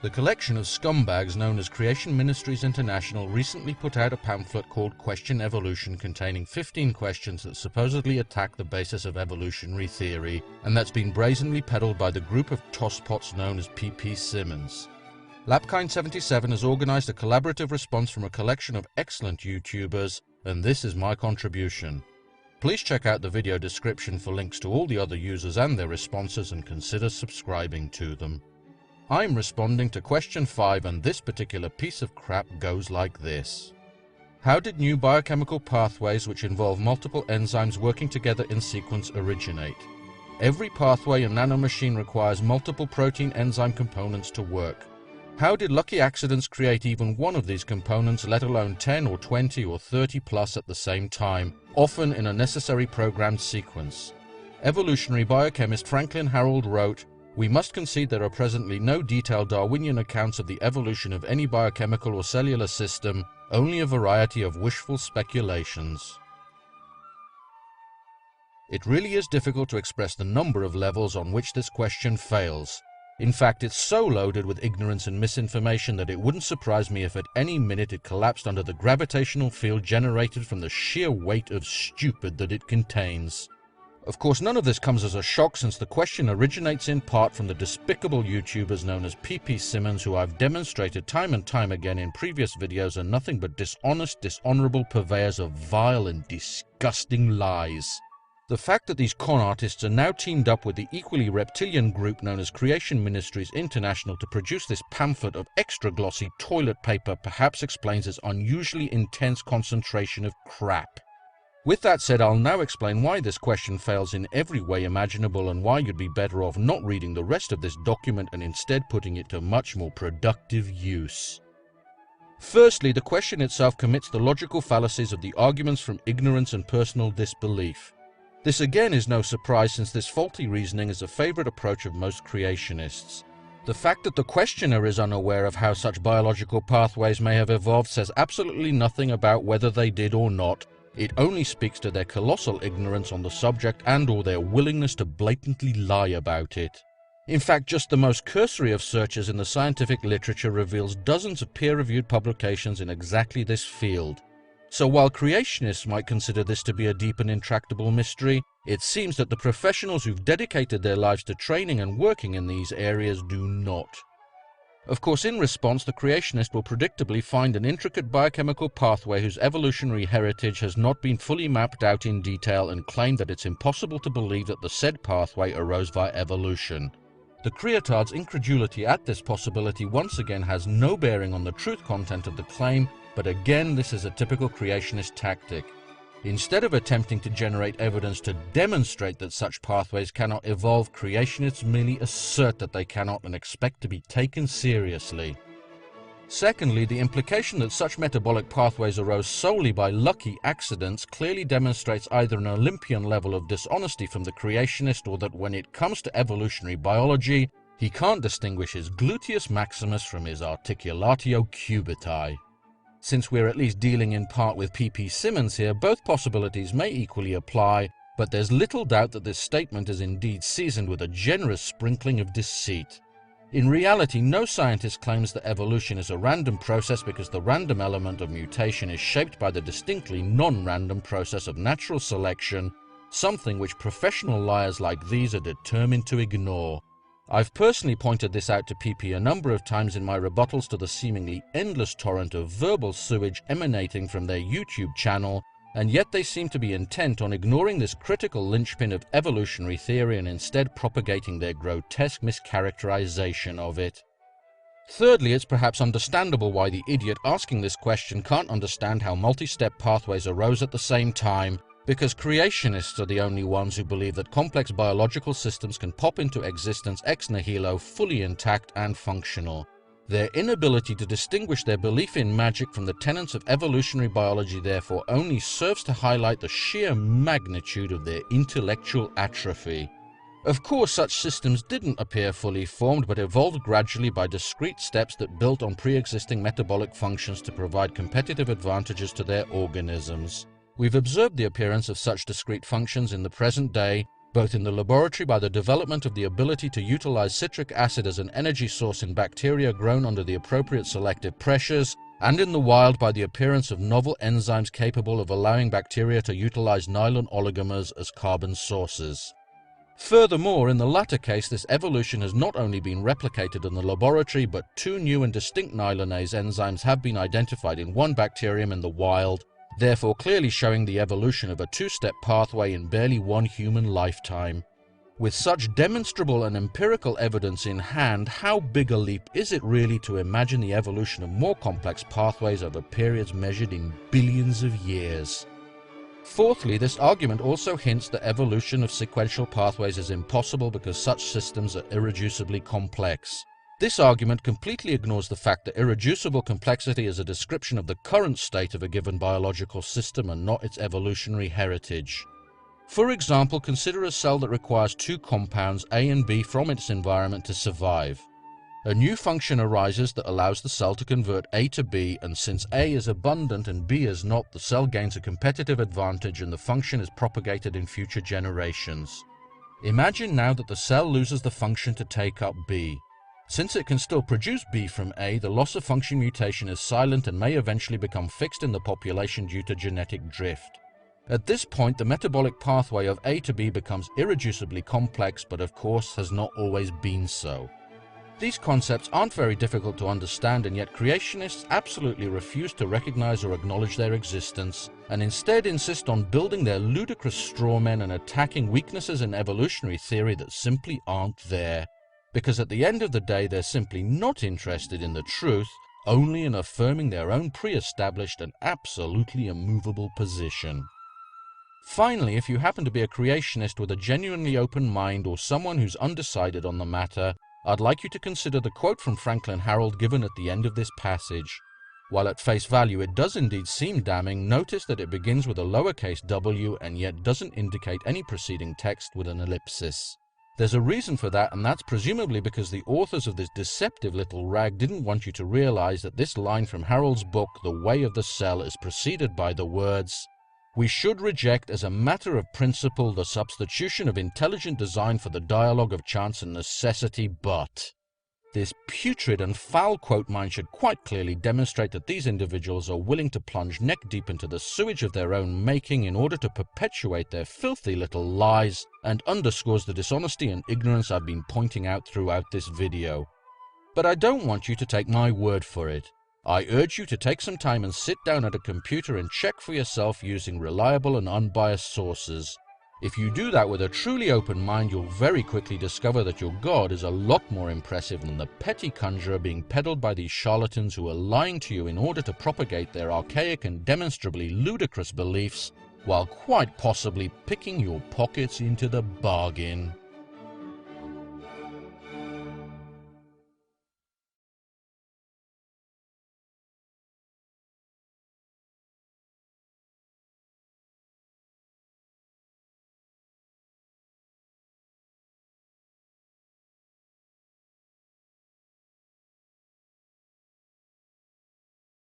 The collection of scumbags known as Creation Ministries International recently put out a pamphlet called Question Evolution, containing 15 questions that supposedly attack the basis of evolutionary theory, and that's been brazenly peddled by the group of tosspots known as PP Simmons. Lapkind77 has organized a collaborative response from a collection of excellent YouTubers, and this is my contribution. Please check out the video description for links to all the other users and their responses, and consider subscribing to them. I'm responding to question 5, and this particular piece of crap goes like this. How did new biochemical pathways which involve multiple enzymes working together in sequence originate? Every pathway and nanomachine requires multiple protein enzyme components to work. How did lucky accidents create even one of these components, let alone 10 or 20 or 30 plus at the same time, often in a necessary programmed sequence? Evolutionary biochemist Franklin Harold wrote, "We must concede there are presently no detailed Darwinian accounts of the evolution of any biochemical or cellular system, only a variety of wishful speculations." It really is difficult to express the number of levels on which this question fails. In fact, it's so loaded with ignorance and misinformation that it wouldn't surprise me if at any minute it collapsed under the gravitational field generated from the sheer weight of stupid that it contains. Of course, none of this comes as a shock, since the question originates in part from the despicable YouTubers known as PP Simmons, who I've demonstrated time and time again in previous videos are nothing but dishonest, dishonorable purveyors of vile and disgusting lies. The fact that these con artists are now teamed up with the equally reptilian group known as Creation Ministries International to produce this pamphlet of extra glossy toilet paper perhaps explains its unusually intense concentration of crap. With that said, I'll now explain why this question fails in every way imaginable, and why you'd be better off not reading the rest of this document and instead putting it to much more productive use. Firstly, the question itself commits the logical fallacies of the arguments from ignorance and personal disbelief. This again is no surprise, since this faulty reasoning is a favorite approach of most creationists. The fact that the questioner is unaware of how such biological pathways may have evolved says absolutely nothing about whether they did or not. It only speaks to their colossal ignorance on the subject and/or their willingness to blatantly lie about it. In fact, just the most cursory of searches in the scientific literature reveals dozens of peer-reviewed publications in exactly this field. So while creationists might consider this to be a deep and intractable mystery, it seems that the professionals who've dedicated their lives to training and working in these areas do not. Of course, in response, the creationist will predictably find an intricate biochemical pathway whose evolutionary heritage has not been fully mapped out in detail, and claim that it's impossible to believe that the said pathway arose via evolution. The creatard's incredulity at this possibility once again has no bearing on the truth content of the claim, but again this is a typical creationist tactic. Instead of attempting to generate evidence to demonstrate that such pathways cannot evolve, creationists merely assert that they cannot and expect to be taken seriously. Secondly, the implication that such metabolic pathways arose solely by lucky accidents clearly demonstrates either an Olympian level of dishonesty from the creationist, or that when it comes to evolutionary biology, he can't distinguish his gluteus maximus from his articulatio cubitae. Since we're at least dealing in part with PP Simmons here, both possibilities may equally apply, but there's little doubt that this statement is indeed seasoned with a generous sprinkling of deceit. In reality, no scientist claims that evolution is a random process, because the random element of mutation is shaped by the distinctly non-random process of natural selection, something which professional liars like these are determined to ignore. I've personally pointed this out to PP a number of times in my rebuttals to the seemingly endless torrent of verbal sewage emanating from their YouTube channel, and yet they seem to be intent on ignoring this critical linchpin of evolutionary theory and instead propagating their grotesque mischaracterization of it. Thirdly, it's perhaps understandable why the idiot asking this question can't understand how multi-step pathways arose at the same time, because creationists are the only ones who believe that complex biological systems can pop into existence ex nihilo, fully intact and functional. Their inability to distinguish their belief in magic from the tenets of evolutionary biology therefore only serves to highlight the sheer magnitude of their intellectual atrophy. Of course, such systems didn't appear fully formed, but evolved gradually by discrete steps that built on pre-existing metabolic functions to provide competitive advantages to their organisms. We've observed the appearance of such discrete functions in the present day, both in the laboratory by the development of the ability to utilize citric acid as an energy source in bacteria grown under the appropriate selective pressures, and in the wild by the appearance of novel enzymes capable of allowing bacteria to utilize nylon oligomers as carbon sources. Furthermore, in the latter case, this evolution has not only been replicated in the laboratory, but two new and distinct nylonase enzymes have been identified in one bacterium in the wild, therefore clearly showing the evolution of a two-step pathway in barely one human lifetime. With such demonstrable and empirical evidence in hand, how big a leap is it really to imagine the evolution of more complex pathways over periods measured in billions of years? Fourthly, this argument also hints that evolution of sequential pathways is impossible because such systems are irreducibly complex. This argument completely ignores the fact that irreducible complexity is a description of the current state of a given biological system and not its evolutionary heritage. For example, consider a cell that requires two compounds, A and B, from its environment to survive. A new function arises that allows the cell to convert A to B, and since A is abundant and B is not, the cell gains a competitive advantage and the function is propagated in future generations. Imagine now that the cell loses the function to take up B. Since it can still produce B from A, the loss of function mutation is silent and may eventually become fixed in the population due to genetic drift. At this point, the metabolic pathway of A to B becomes irreducibly complex, but of course has not always been so. These concepts aren't very difficult to understand, and yet creationists absolutely refuse to recognize or acknowledge their existence, and instead insist on building their ludicrous straw men and attacking weaknesses in evolutionary theory that simply aren't there. Because at the end of the day, they're simply not interested in the truth, only in affirming their own pre-established and absolutely immovable position. Finally, if you happen to be a creationist with a genuinely open mind or someone who's undecided on the matter, I'd like you to consider the quote from Franklin Harold given at the end of this passage. While at face value it does indeed seem damning, notice that it begins with a lowercase w and yet doesn't indicate any preceding text with an ellipsis. There's a reason for that, and that's presumably because the authors of this deceptive little rag didn't want you to realize that this line from Harold's book, The Way of the Cell, is preceded by the words, "We should reject as a matter of principle the substitution of intelligent design for the dialogue of chance and necessity, but..." This putrid and foul quote mine should quite clearly demonstrate that these individuals are willing to plunge neck deep into the sewage of their own making in order to perpetuate their filthy little lies, and underscores the dishonesty and ignorance I've been pointing out throughout this video. But I don't want you to take my word for it. I urge you to take some time and sit down at a computer and check for yourself using reliable and unbiased sources. If you do that with a truly open mind, you'll very quickly discover that your God is a lot more impressive than the petty conjurer being peddled by these charlatans who are lying to you in order to propagate their archaic and demonstrably ludicrous beliefs, while quite possibly picking your pockets into the bargain.